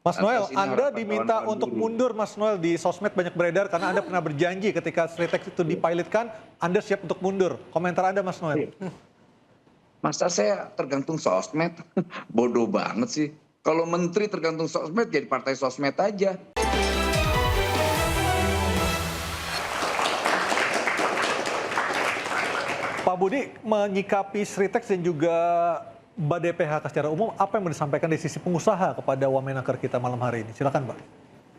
Mas Noel, Atas ini Anda harapan diminta kawan-kawan untuk buruh. mundur, Mas Noel, di sosmed banyak beredar karena Anda pernah berjanji ketika Sritex itu dipilotkan, Anda siap untuk mundur. Komentar Anda, Mas Noel. Iya. Masa saya tergantung sosmed? Bodoh banget sih. Kalau menteri tergantung sosmed, jadi partai sosmed aja. Pak Budi, menyikapi Sritex dan juga Badai PHK secara umum, apa yang mau disampaikan dari sisi pengusaha kepada Wamenaker kita malam hari ini? Silakan, Pak.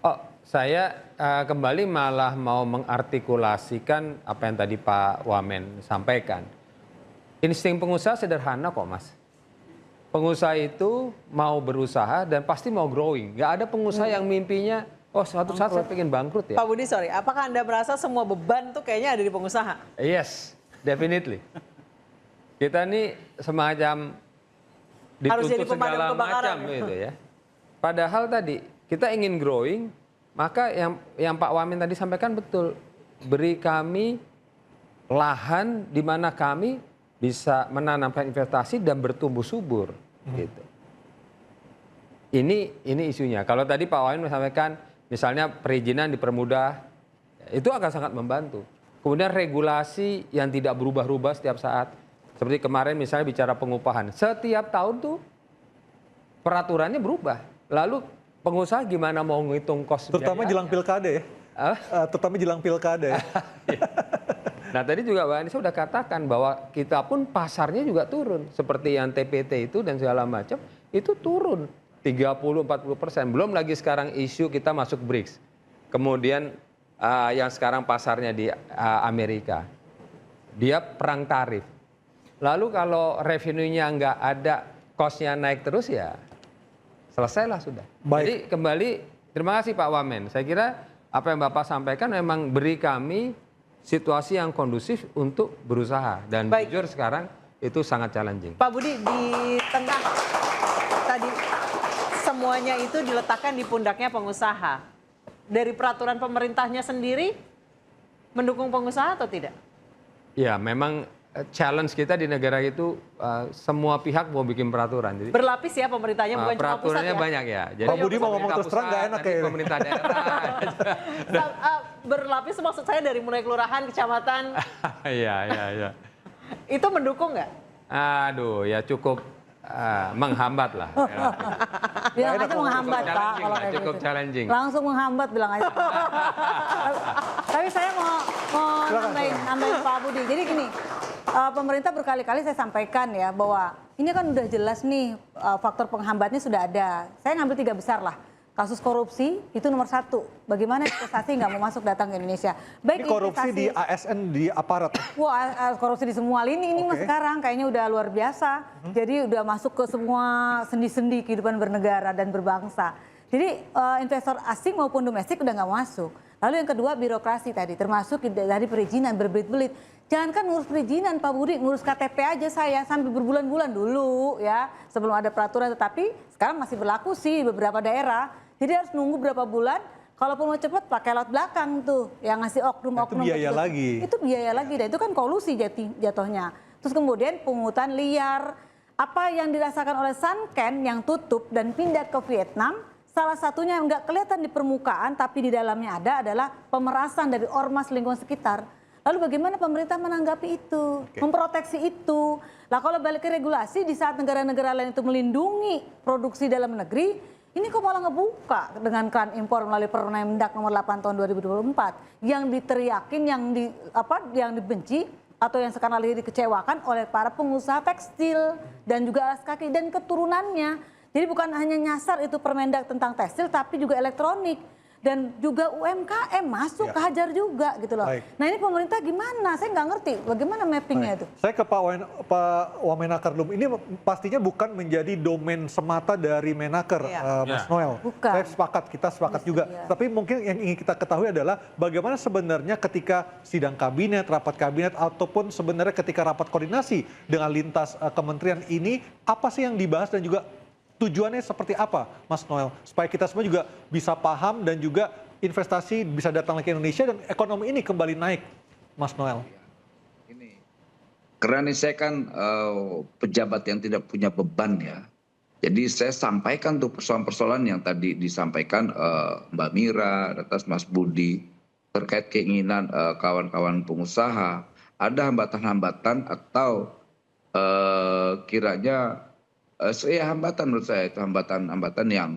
Oh, saya kembali malah mau mengartikulasikan apa yang tadi Pak Wamen sampaikan. Insting pengusaha sederhana kok, Mas. Pengusaha itu mau berusaha dan pasti mau growing. Nggak ada pengusaha yang mimpinya, oh suatu saat saya pengen bangkrut ya. Pak Budi, sorry, apakah Anda merasa semua beban tuh kayaknya ada di pengusaha? Yes, definitely. Kita ini semacam Harus jadi dituntut pemadam segala kebakaran. macam gitu ya. Padahal tadi kita ingin growing, maka yang Pak Wamen tadi sampaikan betul. Beri kami lahan di mana kami bisa menanamkan investasi dan bertumbuh subur gitu. Ini isunya. Kalau tadi Pak Wamen sampaikan misalnya perizinan dipermudah, itu akan sangat membantu. Kemudian regulasi yang tidak berubah-ubah setiap saat. Seperti kemarin misalnya bicara pengupahan. Setiap tahun tuh peraturannya berubah. Lalu pengusaha gimana mau ngitung kos Terutama biayanya? jelang pilkada ya. Terutama jelang pilkada ya. Nah tadi juga Mbak Anissa sudah katakan bahwa kita pun pasarnya juga turun. Seperti yang TPT itu dan segala macam itu turun 30-40%. Belum lagi sekarang isu kita masuk BRICS. Kemudian yang sekarang pasarnya di Amerika. Dia perang tarif. Lalu kalau revenue-nya nggak ada, cost-nya naik terus ya selesailah sudah. Baik. Jadi kembali, terima kasih Pak Wamen. Saya kira apa yang Bapak sampaikan memang beri kami situasi yang kondusif untuk berusaha. Dan Baik. jujur sekarang itu sangat challenging. Pak Budi, di tengah tadi semuanya itu diletakkan di pundaknya pengusaha. Dari peraturan pemerintahnya sendiri mendukung pengusaha atau tidak? Ya memang challenge kita di negara itu semua pihak mau bikin peraturan. Jadi Berlapis ya pemerintahnya, bukan cuma pusat peraturannya ya? banyak ya. Pak Budi mau ngomong pemerintah terus terang nggak pusat, enak nanti kayaknya. pemerintah daerah. Berlapis maksud saya dari mulai kelurahan, kecamatan, Iya. itu mendukung nggak? Aduh ya cukup menghambat lah. Bilang aja menghambat Cukup Pak challenging kalau lah, kayak cukup gitu. challenging. Langsung menghambat bilang aja. Tapi saya mau nambahin Pak Budi. Jadi gini, pemerintah berkali-kali saya sampaikan ya bahwa ini kan udah jelas nih faktor penghambatnya sudah ada. Saya ngambil 3 besar lah. Kasus korupsi itu nomor 1. Bagaimana investasi nggak mau masuk datang ke Indonesia. Ini Baik korupsi di ASN, di aparat. Wah, korupsi di semua lini ini mas Oke. sekarang kayaknya udah luar biasa. Jadi udah masuk ke semua sendi-sendi kehidupan bernegara dan berbangsa. Jadi investor asing maupun domestik udah nggak masuk. Lalu yang kedua birokrasi tadi, termasuk dari perizinan berbelit-belit. Jangan kan ngurus perizinan Pak Budi, ngurus KTP aja saya sampai berbulan-bulan dulu ya sebelum ada peraturan. Tetapi sekarang masih berlaku sih di beberapa daerah. Jadi harus nunggu berapa bulan. Kalaupun mau cepet pakai laut belakang tuh yang ngasih oknum-oknum. Itu biaya lagi. Itu biaya lagi dan itu kan kolusi jatuhnya. Terus kemudian pungutan liar. Apa yang dirasakan oleh Sanken yang tutup dan pindah ke Vietnam, salah satunya yang nggak kelihatan di permukaan tapi di dalamnya ada adalah pemerasan dari ormas lingkungan sekitar. Lalu bagaimana pemerintah menanggapi itu, memproteksi itu. Lah kalau balik ke regulasi di saat negara-negara lain itu melindungi produksi dalam negeri, ini kok malah ngebuka dengan keran impor melalui Permendak nomor 8 tahun 2024 yang diteriakin, yang dibenci atau yang sekarang lagi dikecewakan oleh para pengusaha tekstil dan juga alas kaki dan keturunannya. Jadi bukan hanya nyasar itu Permendak tentang tekstil tapi juga elektronik. Dan juga UMKM masuk kehajar juga gitu loh. Baik. Nah ini pemerintah gimana? Saya nggak ngerti bagaimana mappingnya itu. Saya ke Pak Wamenaker dulu. Ini pastinya bukan menjadi domain semata dari Menaker, Mas Noel. Bukan. Saya sepakat, kita sepakat juga. Tapi mungkin yang ingin kita ketahui adalah bagaimana sebenarnya ketika sidang kabinet, rapat kabinet, ataupun sebenarnya ketika rapat koordinasi dengan lintas kementerian ini, apa sih yang dibahas dan juga tujuannya seperti apa, Mas Noel? Supaya kita semua juga bisa paham dan juga investasi bisa datang lagi ke Indonesia dan ekonomi ini kembali naik, Mas Noel. Ini karena saya kan pejabat yang tidak punya beban ya. Jadi saya sampaikan tuh persoalan-persoalan yang tadi disampaikan Mbak Mira, atas Mas Budi, terkait keinginan kawan-kawan pengusaha, ada hambatan-hambatan atau kiranya hambatan menurut saya itu hambatan-hambatan yang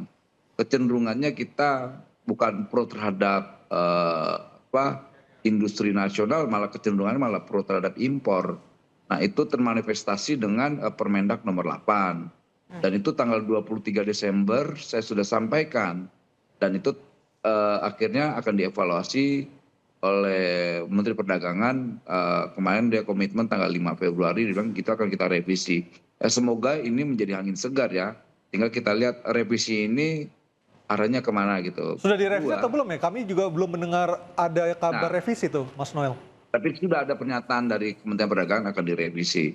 kecenderungannya kita bukan pro terhadap industri nasional, malah kecenderungannya malah pro terhadap impor. Nah itu termanifestasi dengan Permendak nomor 8. Dan itu tanggal 23 Desember saya sudah sampaikan. Dan itu akhirnya akan dievaluasi oleh Menteri Perdagangan. Kemarin dia komitmen tanggal 5 Februari, dia bilang kita akan kita revisi. Semoga ini menjadi angin segar ya. Tinggal kita lihat revisi ini arahnya kemana gitu. Sudah direvisi atau belum ya? Kami juga belum mendengar ada kabar revisi tuh, Mas Noel. Tapi sudah ada pernyataan dari Kementerian Perdagangan akan direvisi.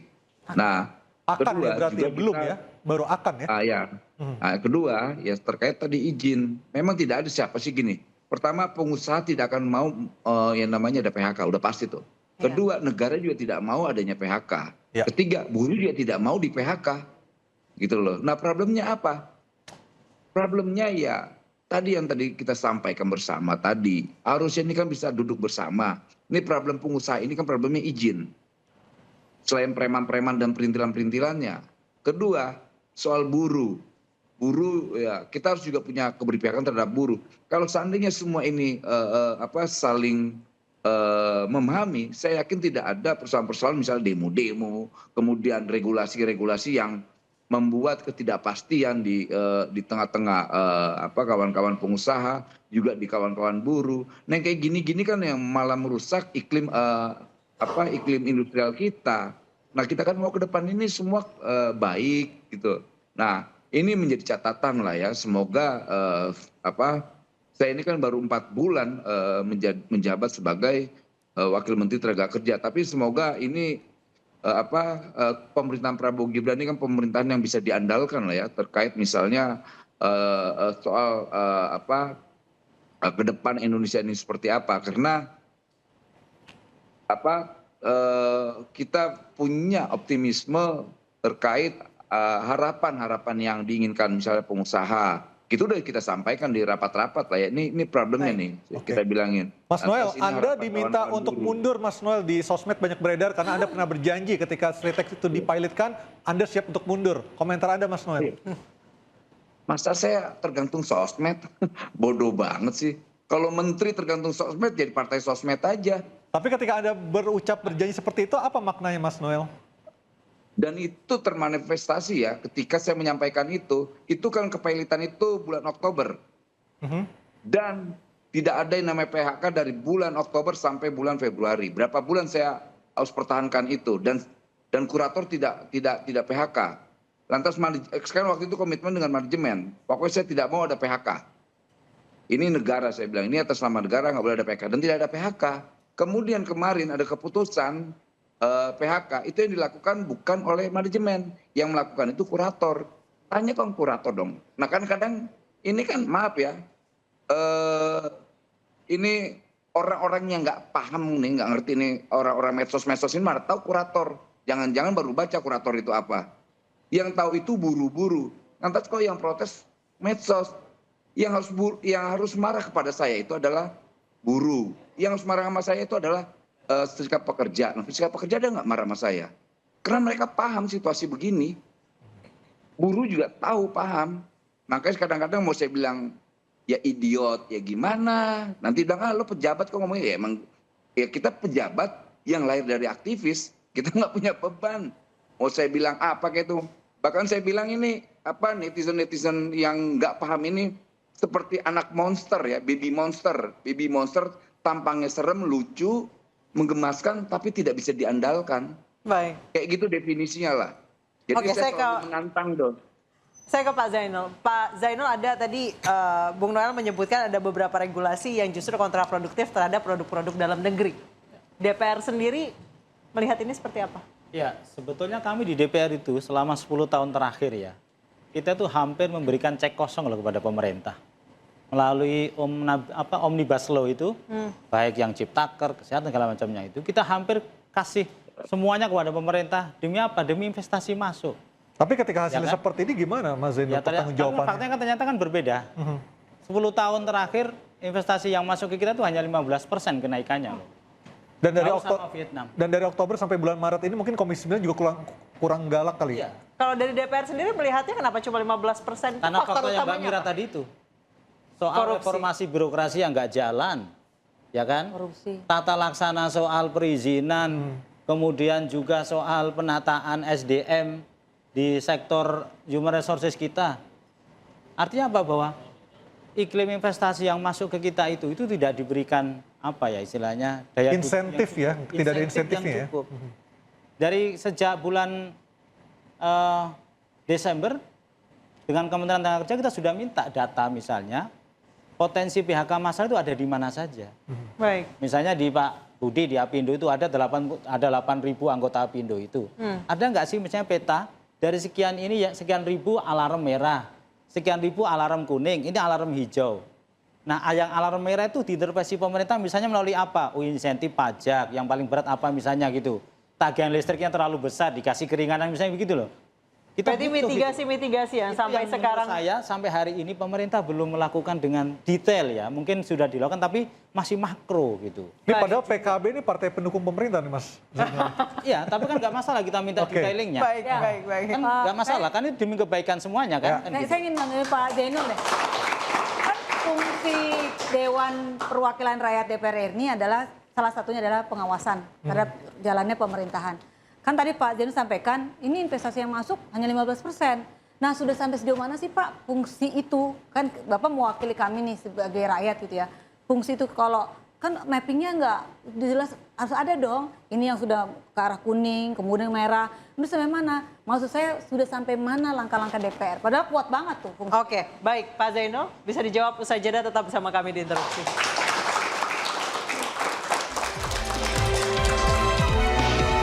Nah, akan kedua, ya berarti juga ya? Belum kita, ya? Baru akan ya? ya. Nah, kedua ya terkait tadi izin. Memang tidak ada siapa sih gini. Pertama pengusaha tidak akan mau yang namanya ada PHK, udah pasti tuh. Kedua negara juga tidak mau adanya PHK. Ya. Ketiga buruh juga tidak mau di PHK. Gitu loh. Nah problemnya apa? Problemnya ya tadi yang tadi kita sampaikan bersama tadi. Harusnya ini kan bisa duduk bersama. Ini problem pengusaha, ini kan problemnya izin. Selain preman-preman dan perintilan-perintilannya. Kedua, soal buruh. Buruh ya kita harus juga punya keberpihakan terhadap buruh. Kalau seandainya semua ini saling memahami, saya yakin tidak ada persoalan-persoalan misalnya demo-demo, kemudian regulasi-regulasi yang membuat ketidakpastian di tengah-tengah kawan-kawan pengusaha, juga di kawan-kawan buruh. Nah kayak gini-gini kan yang malah merusak iklim iklim industrial kita. Nah kita kan mau ke depan ini semua baik gitu. Nah ini menjadi catatan lah ya. Semoga saya ini kan baru 4 bulan menjabat sebagai Wakil Menteri Tenaga Kerja. Tapi semoga ini pemerintahan Prabowo Gibran ini kan pemerintahan yang bisa diandalkan lah ya terkait misalnya soal ke depan Indonesia ini seperti apa. Karena kita punya optimisme terkait harapan-harapan yang diinginkan misalnya pengusaha. Itu udah kita sampaikan di rapat-rapat lah ya. Ini problemnya nih kita bilangin. Mas Noel, Anda diminta untuk mundur Mas Noel di sosmed banyak beredar karena Anda pernah berjanji ketika Sritex itu dipilotkan, Anda siap untuk mundur. Komentar Anda Mas Noel. Masa saya tergantung sosmed? Bodoh banget sih. Kalau menteri tergantung sosmed jadi partai sosmed aja. Tapi ketika Anda berucap berjanji seperti itu, apa maknanya Mas Noel? Dan itu termanifestasi ya ketika saya menyampaikan itu kan kepailitan itu bulan Oktober. Dan tidak ada yang namanya PHK dari bulan Oktober sampai bulan Februari. Berapa bulan saya harus pertahankan itu dan kurator tidak PHK. Lantas sekarang waktu itu komitmen dengan manajemen. Pokoknya saya tidak mau ada PHK. Ini negara saya bilang, ini atas nama negara nggak boleh ada PHK dan tidak ada PHK. Kemudian kemarin ada keputusan PHK itu yang dilakukan bukan oleh manajemen, yang melakukan itu kurator. Tanya kan kurator dong. Nah kan kadang ini kan maaf ya, ini orang-orang yang nggak paham nih, nggak ngerti nih orang-orang medsos ini mana tahu kurator. Jangan-jangan baru baca kurator itu apa. Yang tahu itu buru-buru. Lantas kok yang protes medsos. Yang harus marah kepada saya itu adalah buruh. Yang harus marah sama saya itu adalah serikat pekerja. Nah, serikat pekerja dia nggak marah sama saya. Karena mereka paham situasi begini. Buruh juga tahu, paham. Makanya kadang-kadang mau saya bilang, ya idiot, ya gimana. Nanti bilang, lo pejabat kok ngomongnya. Ya emang ya kita pejabat yang lahir dari aktivis. Kita nggak punya beban. Mau saya bilang apa kayak itu. Bahkan saya bilang ini, netizen-netizen yang nggak paham ini, seperti anak monster ya, baby monster. Baby monster tampangnya serem, lucu, menggemaskan tapi tidak bisa diandalkan. Baik. Kayak gitu definisinya lah. Jadi saya selalu menantang dong. Saya ke Pak Zainul. Pak Zainul, ada tadi Bung Noel menyebutkan ada beberapa regulasi yang justru kontraproduktif terhadap produk-produk dalam negeri. DPR sendiri melihat ini seperti apa? Ya, sebetulnya kami di DPR itu selama 10 tahun terakhir ya, kita tuh hampir memberikan cek kosong loh kepada pemerintah. Melalui Omnibus Law itu, baik yang Ciptaker, kesehatan, segala macamnya itu, kita hampir kasih semuanya kepada pemerintah. Demi apa? Demi investasi masuk. Tapi ketika hasilnya Ya kan? seperti ini gimana Mas Zainul Ya, pertanggung faktanya jawabannya? kan ternyata kan berbeda. 10 tahun terakhir investasi yang masuk ke kita tuh hanya 15% kenaikannya loh. Dan dari Jauh sama Vietnam. Dan dari Oktober sampai bulan Maret ini mungkin Komisi 9 juga kurang galak kali. Iya. Kalau dari DPR sendiri melihatnya kenapa cuma 15%? Karena Faktor faktor yang Mbak utamanya Mira apa? tadi itu. Soal Korupsi. reformasi birokrasi yang nggak jalan. Ya kan? Korupsi. Tata laksana soal perizinan, kemudian juga soal penataan SDM di sektor human resources kita. Artinya apa? Bahwa iklim investasi yang masuk ke kita itu tidak diberikan apa ya istilahnya daya dukung Insentif ya, tidak ada insentifnya yang ya. cukup. Dari sejak bulan Desember dengan Kementerian Tenaga Kerja kita sudah minta data misalnya potensi PHK massal itu ada di mana saja. Baik. Misalnya di Pak Budi di Apindo itu ada 8.000 anggota Apindo itu. Ada nggak sih misalnya peta dari sekian ini ya sekian ribu alarm merah, sekian ribu alarm kuning, ini alarm hijau. Nah, yang alarm merah itu diintervensi pemerintah misalnya melalui apa? Oh, insentif pajak, yang paling berat apa misalnya gitu. Tagihan listriknya terlalu besar, dikasih keringanan misalnya begitu loh. Berarti butuh gitu. mitigasi-mitigasi yang Itu sampai yang sekarang. menurut saya sampai hari ini pemerintah belum melakukan dengan detail ya. Mungkin sudah dilakukan tapi masih makro gitu. Ini padahal PKB ini partai pendukung pemerintah nih Mas. Iya, tapi kan nggak masalah kita minta Oke. detailingnya. Baik, Ya. baik, baik. Kan nggak masalah, kan itu demi kebaikan semuanya kan. Kan Nah, gitu. saya ingin nanya Pak Zainul deh. Kan fungsi Dewan Perwakilan Rakyat DPR ini adalah salah satunya adalah pengawasan terhadap jalannya pemerintahan. Kan tadi Pak Zainul sampaikan ini investasi yang masuk hanya 15%. Nah sudah sampai sejauh mana sih Pak fungsi itu? Kan Bapak mewakili kami nih sebagai rakyat gitu ya. Fungsi itu kalau kan mappingnya nggak jelas harus ada dong. Ini yang sudah ke arah kuning, kemudian merah. Ini sampai mana? Maksud saya sudah sampai mana langkah-langkah DPR? Padahal kuat banget tuh fungsi. Oke, baik Pak Zainul, bisa dijawab usai jeda tetap bersama kami di Interupsi.